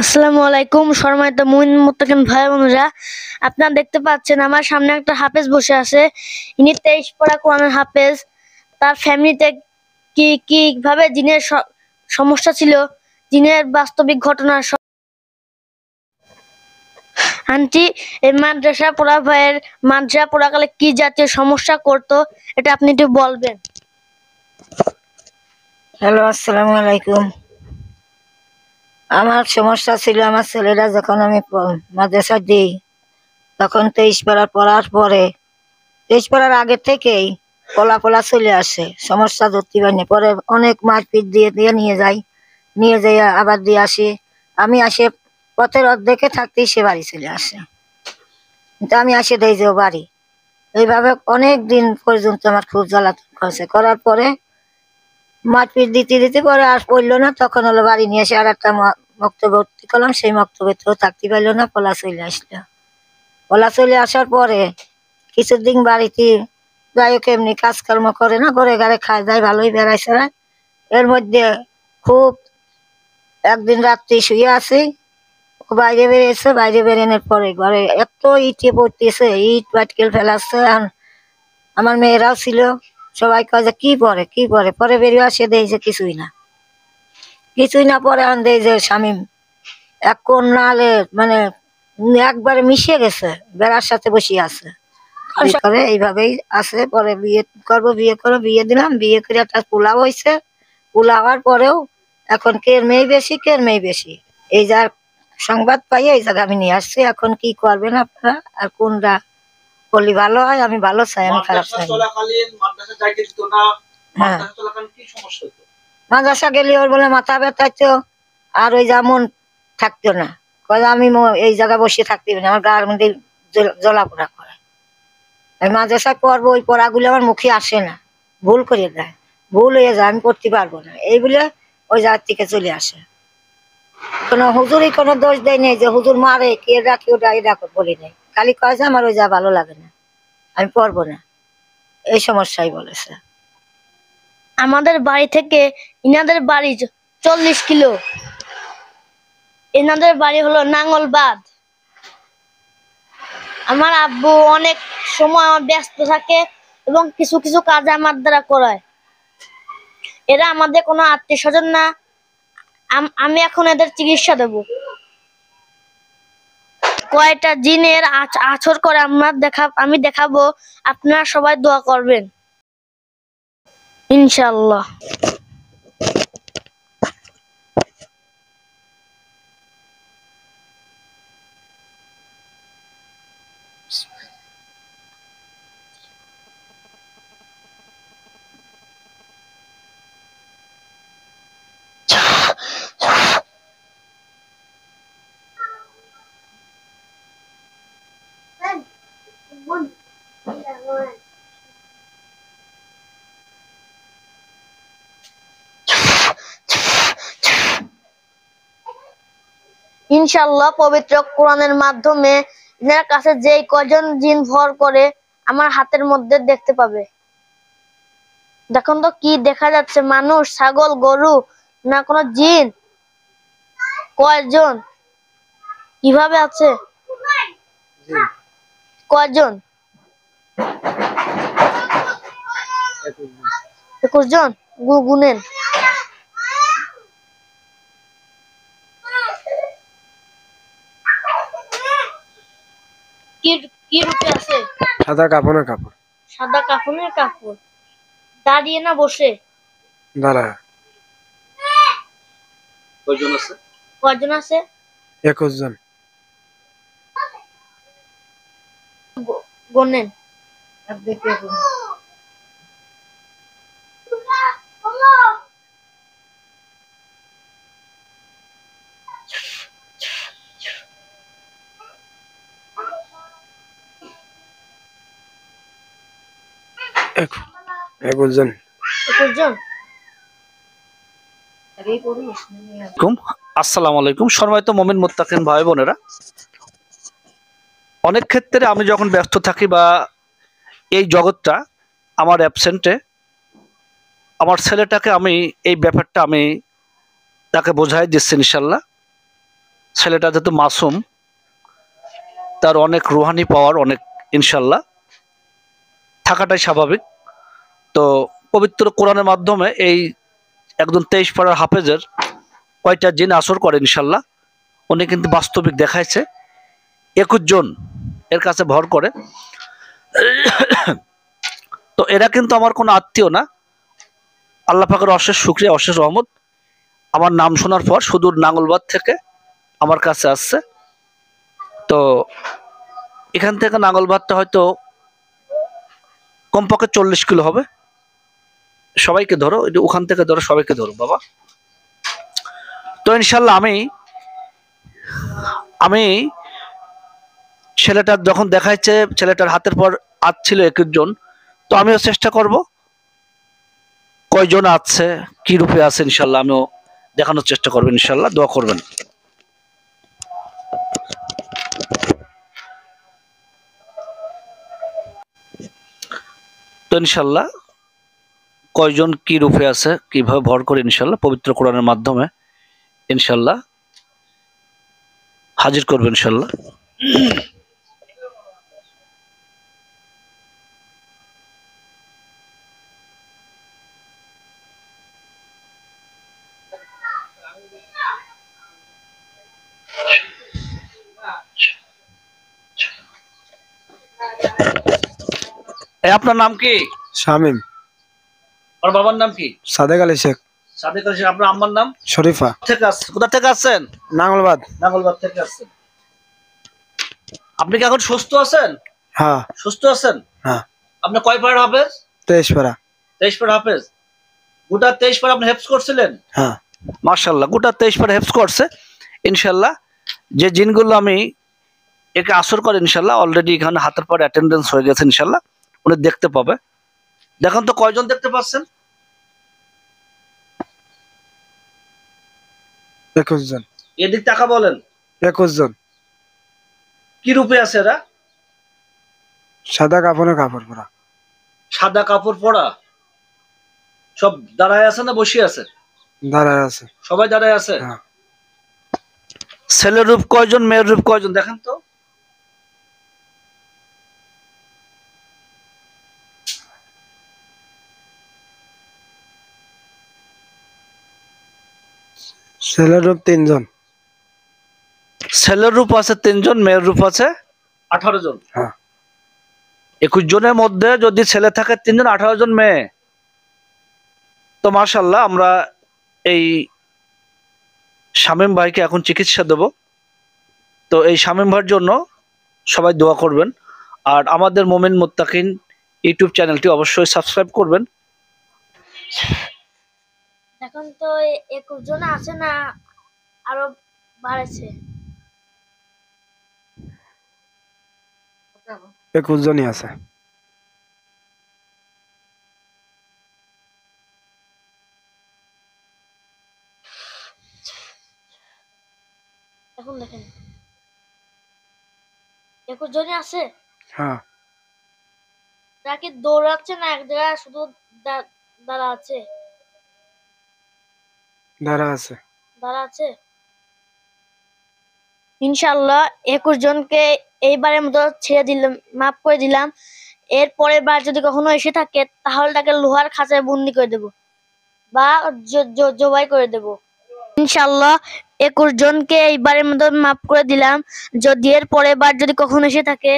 আসসালামু আলাইকুম সম্মানিত মুমিন মুত্তাকিন ভাই বোনেরা, আপনারা দেখতে পাচ্ছেন আমার সামনে একটা হাফেজ বসে আছে। ইনি 23 পড়া কোরআনের হাফেজ। তার ফ্যামিলিতে কিভাবে জিনের সমস্যা ছিল, জিনের বাস্তবিক ঘটনা। আন্টি, এই মাদ্রাসা পড়াকালে কি জাতীয় সমস্যা করতো, এটা আপনি একটু বলবেন? হ্যালো, আসসালামু আলাইকুম। আমার সমস্যা ছিল, আমার ছেলেরা যখন আমি মাদ্রাসা দিই তখন 23 পাড়া পড়ার পরে 23 পাড়ার আগে থেকেই পোলা চলে আসে, সমস্যা ধরতে পারিনি। পরে অনেক মারপিট দিয়ে দিয়ে নিয়ে যাই আবার দিয়ে আসি। আমি আসে পথের অর্ধেকে থাকতেই সে বাড়ি চলে আসে, কিন্তু আমি আসে দেই যে ও বাড়ি। এইভাবে অনেক দিন পর্যন্ত আমার খুব জ্বালাতন করেছে। করার পরে মারপিট দিতে দিতে পরে আর পড়লো না, তখন হলো বাড়ি নিয়ে এসে আর একটা মক্তবে ভর্তি করলাম। সেই মক্তবেতেও থাকতে পারলো না, পলা চলে আসলো। পলা চলে আসার পরে কিছুদিন বাড়িতে যাই হোক এমনি কাজকর্ম করে না, ঘরে ঘরে খায় যায়, ভালোই বেড়াইছে। এর মধ্যে খুব একদিন রাত্রি শুয়ে আছি, ও বাইরে বেরিয়েছে। বাইরে বেরোনোর পরে ঘরে এত ইটে পড়তেছে, ইট পাটকেল ফেলাচ্ছে। আর আমার মেয়েরাও ছিল, সবাই কয় যে কি পরে পরে বেরিয়ে আসে দেয় যে কিছুই না পরে আন দেয় যে স্বামী এক নালে মানে একবারে মিশে গেছে, বেড়ার সাথে বসিয়ে আছে। করে এইভাবেই আছে। পরে বিয়ে করবো, বিয়ে দিলাম। বিয়ে করে একটা পোলা হয়েছে। পোলা হওয়ার পরেও এখন কের মেয়ে বেশি এই যার সংবাদ পাই এই জায়গা আমি নিয়ে আসছি। এখন কি করবেন আপনারা, আর কোনটা করলে ভালো হয়? আমি ভালো চাই, আমি খারাপ চাই না। হ্যাঁ, মাদ্রাসা গেলে ওর বলে মাথা ব্যথাইতো, আর ওই যেমন থাকতো না। কয় আমি এই জায়গা বসে থাকতে পারি না, আমার গার মধ্যে জ্বলাপোড়া করে। মাদ্রাসায় পড়বো, ওই পড়াগুলো আমার মুখে আসে না, ভুল করে দেয়, ভুল হয়ে যায়, আমি পড়তে পারবো না, এই বলে ওই জায়গার থেকে চলে আসে। কোনো হুজুরই কোনো দোষ দেয় নেই যে হুজুর মারে কে রাখি ওটা এটা বলি নেই, খালি কয় যে আমার ওই যা ভালো লাগে না, আমি পড়বো না, এই সমস্যাই বলেছে। আমাদের বাড়ি থেকে ইনাদের বাড়ি 40 কিলো। এনাদের বাড়ি হলো নাঙ্গলবাদ। আমার আব্বু অনেক সময় আমার ব্যস্ত থাকে এবং কিছু কিছু কাজ আমার দ্বারা করায়। এরা আমাদের কোনো আত্মীয় স্বজন না। আমি এখন এদের চিকিৎসা দেব। কয়টা জিনের আছর করে আমি দেখাবো, আপনারা সবাই দোয়া করবেন ইনশাআল্লাহ। ইনশাআল্লাহ পবিত্র কোরআনের মাধ্যমে এনার কাছে যে কয়জন জিন ভর করে আমার হাতের মধ্যে দেখতে পাবে। দেখুন তো কি দেখা যাচ্ছে, মানুষ, ছাগল, গরু, না কোনো জিন? কয়জন কিভাবে আছে? কয়জন? 21 জন। গুনেন। কি রূপে আছে? সাদা কাপড়ের কাপড়। সাদা কাফনের কাপড়। দাঁড়িয়ে না বসে? দাঁড়ায়। কয়জন আছে? 21 জন। গুনেন। আসসালামু আলাইকুম সম্মানিত মুমিন মুত্তাকিন ভাই বোনেরা, অনেক ক্ষেত্রে আমি যখন ব্যস্ত থাকি বা এই জগৎটা আমার অ্যাবসেন্টে, আমার ছেলেটাকে আমি এই ব্যাপারটা আমি তাকে বোঝাই দিচ্ছি ইনশাল্লাহ। ছেলেটা যেহেতু মাসুম, তার অনেক রুহানি পাওয়ার অনেক ইনশাল্লাহ থাকাটাই স্বাভাবিক। তো পবিত্র কোরআনের মাধ্যমে এই একজন 23 পাড়ার হাফেজের কয়টা জিন আসর করে ইনশাল্লাহ উনি কিন্তু বাস্তবিক দেখাইছে। 21 জন এর কাছে ভর করে। তো এরা কিন্তু আমার কোনো আত্মীয় না, আল্লাহ পাকের অশেষ শুকরিয়া, অশেষ রহমত। আমার নাম শোনার পর সুদূর নাঙ্গলবাদ থেকে আমার কাছে আসছে। তো এখান থেকে নাঙ্গলবাদটা হয়তো কমপক্ষে 40 কিলো হবে। সবাইকে ধরো, ওখান থেকে ধরো, সবাইকে ধরো বাবা। তো ইনশাল্লাহ আমি ছেলেটার যখন দেখাইছে, ছেলেটার হাতের পর হাত ছিল 21 জন। তো আমিও চেষ্টা করব কয়জন আছে, কি রূপে আছে, ইনশাল্লাহ আমিও দেখানোর চেষ্টা করবো। ইনশাল্লাহ দোয়া করবেন। তো ইনশাল্লাহ কয়জন কি রূপে আছে, কিভাবে ভর করে ইনশাল্লাহ পবিত্র কোরআনের মাধ্যমে ইনশাল্লাহ হাজির করবে ইনশাল্লাহ। আপনার নাম কি? শামিম। আর বাবার নাম কি? সাদেক আলী শেখ। সাদেক আলী শেখ। আপনার আম্মার নাম? শরীফা। থেকে আসছেন? কোথা থেকে আসছেন? নাঙ্গলবাদ। নাঙ্গলবাদ থেকে আসছেন। আপনি কি এখন সুস্থ আছেন? হ্যাঁ। সুস্থ আছেন? হ্যাঁ। আপনি কয় পাড়ার হাফেজ? 23 পাড়া। 23 পাড়া হাফেজ। গোটা 23 পাড়া আপনি হেফজ করছিলেন? হ্যাঁ। মাশাআল্লাহ, গোটা 23 পাড়া হেফজ করছে ইনশাআল্লাহ। যে জিনগুলো আমি একে আসর করে ইনশাআল্লাহ অলরেডি এখানে হাতের পর অ্যাটেন্ডেন্স হয়ে গেছে ইনশাআল্লাহ, উনি দেখতে পাবে। দেখুন তো কয়জন দেখতে পাচ্ছেন? 21 জন। এদিক টাকা বলেন। 21 জন। কি রূপে আছে এরা? সাদা কাপড় পরা। সাদা কাপড় পরা। সব দাঁড়ায় আছে না বসে আছে? দাঁড়ায় আছে। সবাই দাঁড়ায় আছে। হ্যাঁ। ছেলের রূপ কয়জন, মেয়ের রূপ কয়জন দেখেন তো? ছেলের রূপ 3 জন। ছেলের রূপ আছে 3 জন, মেয়ের রূপ আছে 18 জন। হ্যাঁ। 21 জনের মধ্যে যদি ছেলে থাকে 3 জন, 18 জন মেয়ে, তো মাশাআল্লাহ আমরা এই শামীম ভাইকে এখন চিকিৎসা দেব। তো এই শামীম ভাইয়ের জন্য সবাই দোয়া করবেন। আর আমাদের মোমিন মুত্তাকিন ইউটিউব চ্যানেলটি অবশ্যই সাবস্ক্রাইব করবেন। এখন তো 21 জন আছে না, আরো বাড়ছে। 21 জনই আছে। এখন দেখেন 21 জনই আছে। হ্যাঁ। তারা কি দৌড়াচ্ছে না এক জায়গায় শুধু দাঁড়া আছে? দাঁড়া আছে। দাঁড়া আছে। ইনশাআল্লাহ 21 জনকে এইবারের মতো ছেড়ে দিলাম, মাফ করে দিলাম। এর পরের বার যদি কখনো এসে থাকে তাহলে তাকে লোহার খাঁচায় বন্দি করে দেব বা জবাই করে দেব। ইনশাআল্লাহ 21 জনকে এইবারের মতো মাফ করে দিলাম। যদি এর পরের বার যদি কখনো এসে থাকে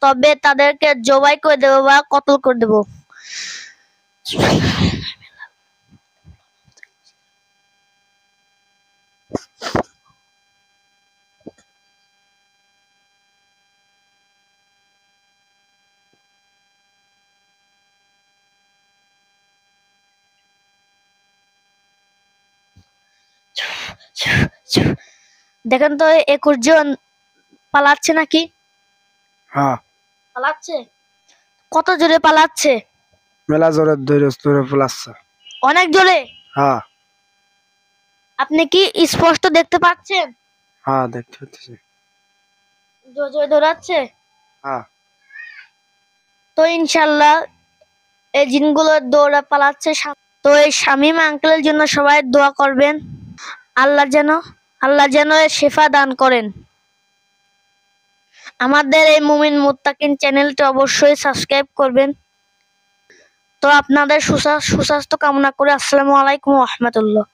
তবে তাদেরকে জবাই করে দেব বা কতল করে দেব। দেখেন তো 21 জন পালাচ্ছে নাকি? হ্যাঁ। পালাচ্ছে। কত জোরে পালাচ্ছে? মেলা জোরে ধরে পলাচ্ছে। অনেক জোরে। হ্যাঁ। আপনি কি স্পষ্ট দেখতে পাচ্ছেন? হ্যাঁ, দেখতে পাচ্ছি। জোরে দৌড়াচ্ছে। হ্যাঁ। তো ইনশাআল্লাহ এই জিনগুলো দৌড়া পালাচ্ছে। তো এই শামীম আঙ্কেলের জন্য সবাই দোয়া করবেন, আল্লাহ যেন আল্লাহ যেন এর শেফা দান করেন। আমাদের এই মুমিন মুত্তাকিন চ্যানেলটি অবশ্যই সাবস্ক্রাইব করবেন। তো আপনাদের সুস্বাস্থ্য কামনা করে আসসালামু আলাইকুম ওয়া রাহমাতুল্লাহ।